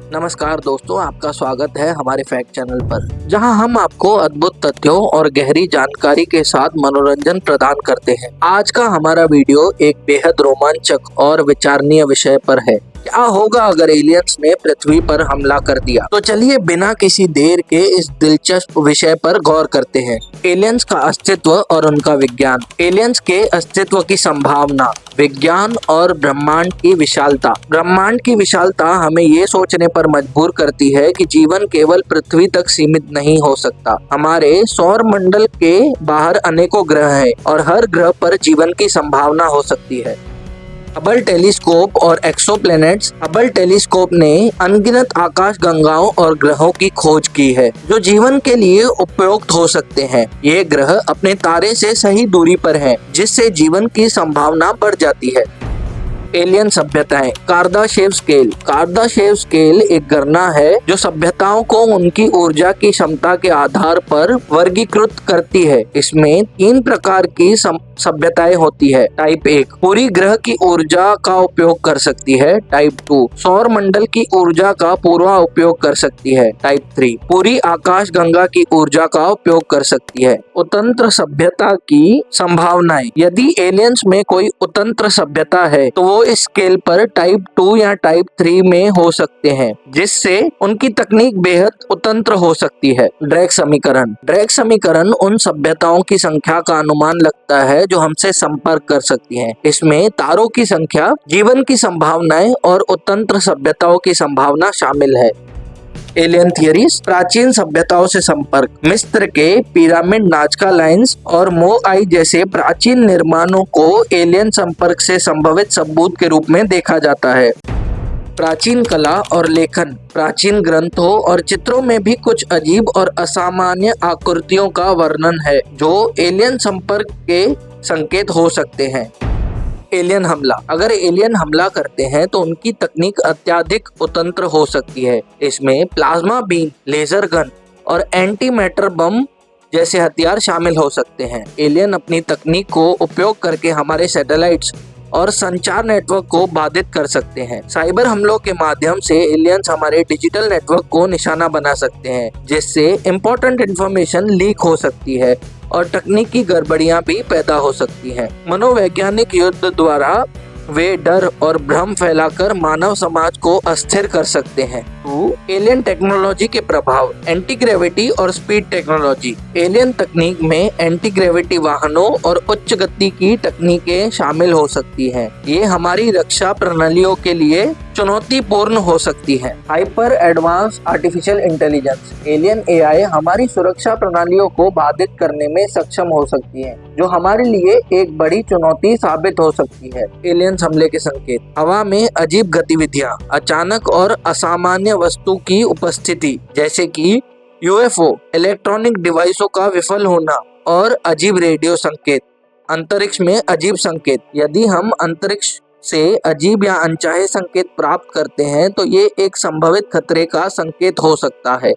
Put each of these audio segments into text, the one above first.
नमस्कार दोस्तों, आपका स्वागत है हमारे फैक्ट चैनल पर, जहां हम आपको अद्भुत तथ्यों और गहरी जानकारी के साथ मनोरंजन प्रदान करते हैं। आज का हमारा वीडियो एक बेहद रोमांचक और विचारणीय विषय पर है। क्या होगा अगर एलियंस ने पृथ्वी पर हमला कर दिया? तो चलिए बिना किसी देर के इस दिलचस्प विषय पर गौर करते हैं। एलियंस का अस्तित्व और उनका विज्ञान। एलियंस के अस्तित्व की संभावना, विज्ञान और ब्रह्मांड की विशालता। ब्रह्मांड की विशालता हमें ये सोचने पर मजबूर करती है कि जीवन केवल पृथ्वी तक सीमित नहीं हो सकता। हमारे सौर मंडल के बाहर अनेकों ग्रह हैं और हर ग्रह पर जीवन की संभावना हो सकती है। हबल टेलीस्कोप और एक्सोप्लैनेट्स। हबल टेलीस्कोप ने अनगिनत आकाश गंगाओं और ग्रहों की खोज की है जो जीवन के लिए उपयुक्त हो सकते हैं। ये ग्रह अपने तारे से सही दूरी पर हैं, जिससे जीवन की संभावना बढ़ जाती है। एलियन सभ्यताएं। Kardashev scale. कार्दाशेव स्केल एक गणना है जो सभ्यताओं को उनकी ऊर्जा की क्षमता के आधार पर वर्गीकृत करती है। इसमें 3 प्रकार की सभ्यताएं होती है। टाइप 1 पूरी ग्रह की ऊर्जा का उपयोग कर सकती है। टाइप 2 सौर मंडल की ऊर्जा का पूरा उपयोग कर सकती है। टाइप 3 पूरी आकाश गंगा की ऊर्जा का उपयोग कर सकती है। उतंत्र सभ्यता की संभावनाएं। यदि एलियंस में कोई उतंत्र सभ्यता है तो वो इस स्केल पर टाइप 2 या टाइप 3 में हो सकते हैं, जिससे उनकी तकनीक बेहद उतंत्र हो सकती है। ड्रैक समीकरण। ड्रैक समीकरण उन सभ्यताओं की संख्या का अनुमान लगता है जो हमसे संपर्क कर सकती हैं। इसमें तारों की संख्या, जीवन की संभावनाएं और उतंत्र सभ्यताओं की संभावना शामिल है। Alien theories. प्राचीन सभ्यताओं से संपर्क। मिस्र के पिरामिड, नाजका लाइन्स और मोआई जैसे प्राचीन निर्माणों को एलियन संपर्क से संभावित सबूत के रूप में देखा जाता है। प्राचीन कला और लेखन। प्राचीन ग्रंथों और चित्रों में भी कुछ अजीब और असामान्य आकृतियों का वर्णन है जो एलियन संपर्क के संकेत हो सकते हैं। एलियन हमला। अगर एलियन हमला करते हैं तो उनकी तकनीक अत्यधिक उतंत्र हो सकती है। इसमें प्लाज्मा बीम, लेजर गन और एंटी मैटर बम जैसे हथियार शामिल हो सकते हैं। एलियन अपनी तकनीक को उपयोग करके हमारे सैटेलाइट्स और संचार नेटवर्क को बाधित कर सकते हैं। साइबर हमलों के माध्यम से एलियंस हमारे डिजिटल नेटवर्क को निशाना बना सकते हैं, जिससे इम्पोर्टेंट इंफॉर्मेशन लीक हो सकती है और तकनीकी गड़बड़ियां भी पैदा हो सकती हैं। मनोवैज्ञानिक युद्ध द्वारा वे डर और भ्रम फैलाकर मानव समाज को अस्थिर कर सकते हैं। एलियन टेक्नोलॉजी के प्रभाव। एंटी ग्रेविटी और स्पीड टेक्नोलॉजी। एलियन तकनीक में एंटी ग्रेविटी वाहनों और उच्च गति की तकनीकें शामिल हो सकती हैं। ये हमारी रक्षा प्रणालियों के लिए चुनौतीपूर्ण हो सकती है। Hyper advance artificial intelligence. Alien AI हमारी सुरक्षा प्रणालियों को बाधित करने में सक्षम हो सकती है, जो हमारे लिए एक बड़ी चुनौती साबित हो सकती है। एलियन हमले के संकेत। हवा में अजीब गतिविधियां, अचानक और असामान्य वस्तु की उपस्थिति जैसे कि यूएफओ, इलेक्ट्रॉनिक डिवाइसों का विफल होना और अजीब रेडियो संकेत। अंतरिक्ष में अजीब संकेत। यदि हम अंतरिक्ष से अजीब या अनचाहे संकेत प्राप्त करते हैं तो ये एक संभावित खतरे का संकेत हो सकता है।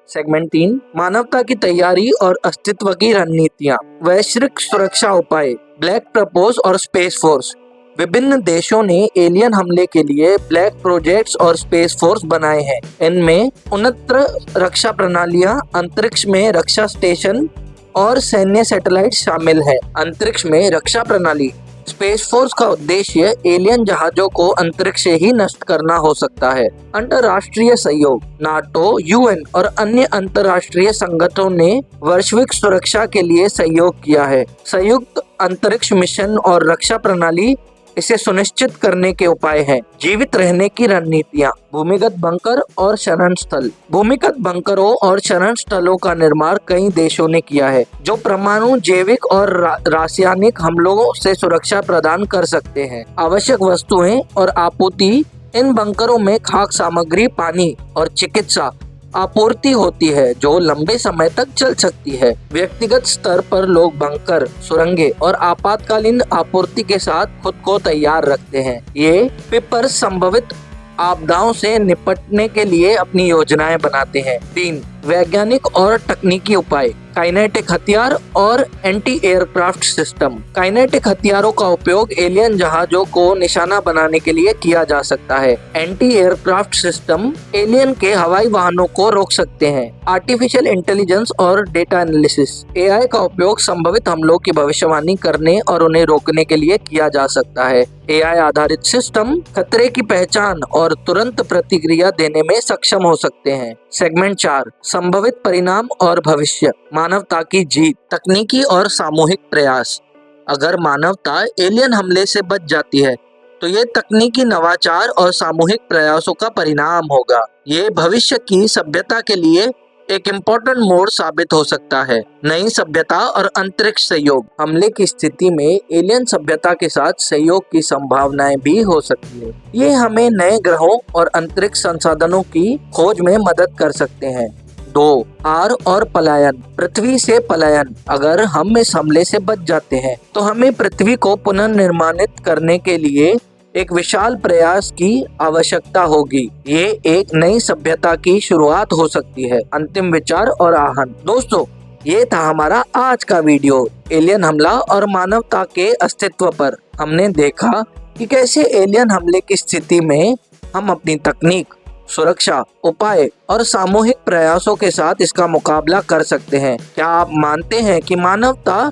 सेगमेंट 3 मानवता की तैयारी और अस्तित्व की रणनीतियां। वैश्विक सुरक्षा उपाय। ब्लैक प्रपोज और स्पेस फोर्स। विभिन्न देशों ने एलियन हमले के लिए ब्लैक प्रोजेक्ट्स और स्पेस फोर्स बनाए हैं। इनमें उन्नत रक्षा प्रणालियां, अंतरिक्ष में रक्षा स्टेशन और सैन्य सैटेलाइट शामिल है। अंतरिक्ष में रक्षा प्रणाली। स्पेस फोर्स का उद्देश्य एलियन जहाजों को अंतरिक्ष से ही नष्ट करना हो सकता है। अंतर्राष्ट्रीय सहयोग। नाटो, यूएन और अन्य अंतर्राष्ट्रीय संगठनों ने वैश्विक सुरक्षा के लिए सहयोग किया है। संयुक्त अंतरिक्ष मिशन और रक्षा प्रणाली इसे सुनिश्चित करने के उपाय हैं। जीवित रहने की रणनीतियां। भूमिगत बंकर और शरण स्थल। भूमिगत बंकरों और शरण स्थलों का निर्माण कई देशों ने किया है, जो परमाणु, जैविक और रासायनिक हमलों से सुरक्षा प्रदान कर सकते हैं। आवश्यक वस्तुएं और आपूर्ति। इन बंकरों में खाद्य सामग्री, पानी और चिकित्सा आपूर्ति होती है जो लंबे समय तक चल सकती है। व्यक्तिगत स्तर पर लोग बंकर, सुरंगें और आपातकालीन आपूर्ति के साथ खुद को तैयार रखते हैं। ये पेपर संभावित आपदाओं से निपटने के लिए अपनी योजनाएं बनाते हैं। 3 वैज्ञानिक और तकनीकी उपाय। काइनेटिक हथियार और एंटी एयरक्राफ्ट सिस्टम। काइनेटिक हथियारों का उपयोग एलियन जहाजों को निशाना बनाने के लिए किया जा सकता है। एंटी एयरक्राफ्ट सिस्टम एलियन के हवाई वाहनों को रोक सकते हैं। आर्टिफिशियल इंटेलिजेंस और डेटा एनालिसिस, एआई का उपयोग संभवित हमलों की भविष्यवाणी करने और उन्हें रोकने के लिए किया जा सकता है। एआई आधारित सिस्टम खतरे की पहचान और तुरंत प्रतिक्रिया देने में सक्षम हो सकते हैं। सेगमेंट 4, संभवित परिणाम और भविष्य, मानवता की जीत, तकनीकी और सामूहिक प्रयास। अगर मानवता एलियन हमले से बच जाती है तो ये तकनीकी नवाचार और सामूहिक प्रयासों का परिणाम होगा। ये भविष्य की सभ्यता के लिए एक इम्पोर्टेंट मोड़ साबित हो सकता है। नई सभ्यता और अंतरिक्ष सहयोग, हमले की स्थिति में एलियन सभ्यता के साथ सहयोग की संभावनाएं भी हो सकती है। ये हमें नए ग्रहों और अंतरिक्ष संसाधनों की खोज में मदद कर सकते हैं। 2, आर और पलायन, पृथ्वी से पलायन। अगर हम इस हमले से बच जाते हैं तो हमें पृथ्वी को पुनर्निर्माणित करने के लिए एक विशाल प्रयास की आवश्यकता होगी। ये एक नई सभ्यता की शुरुआत हो सकती है। अंतिम विचार और आहन। दोस्तों, ये था हमारा आज का वीडियो एलियन हमला और मानवता के अस्तित्व पर। हमने देखा कि कैसे एलियन हमले की स्थिति में हम अपनी तकनीक, सुरक्षा उपाय और सामूहिक प्रयासों के साथ इसका मुकाबला कर सकते हैं। क्या आप मानते हैं कि मानवता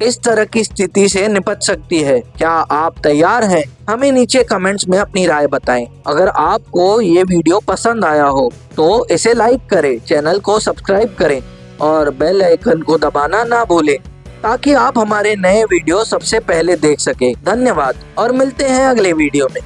इस तरह की स्थिति से निपट सकती है? क्या आप तैयार हैं? हमें नीचे कमेंट्स में अपनी राय बताएं। अगर आपको ये वीडियो पसंद आया हो तो इसे लाइक करें, चैनल को सब्सक्राइब करें और बेल आइकन को दबाना ना भूलें ताकि आप हमारे नए वीडियो सबसे पहले देख सकें। धन्यवाद और मिलते हैं अगले वीडियो में।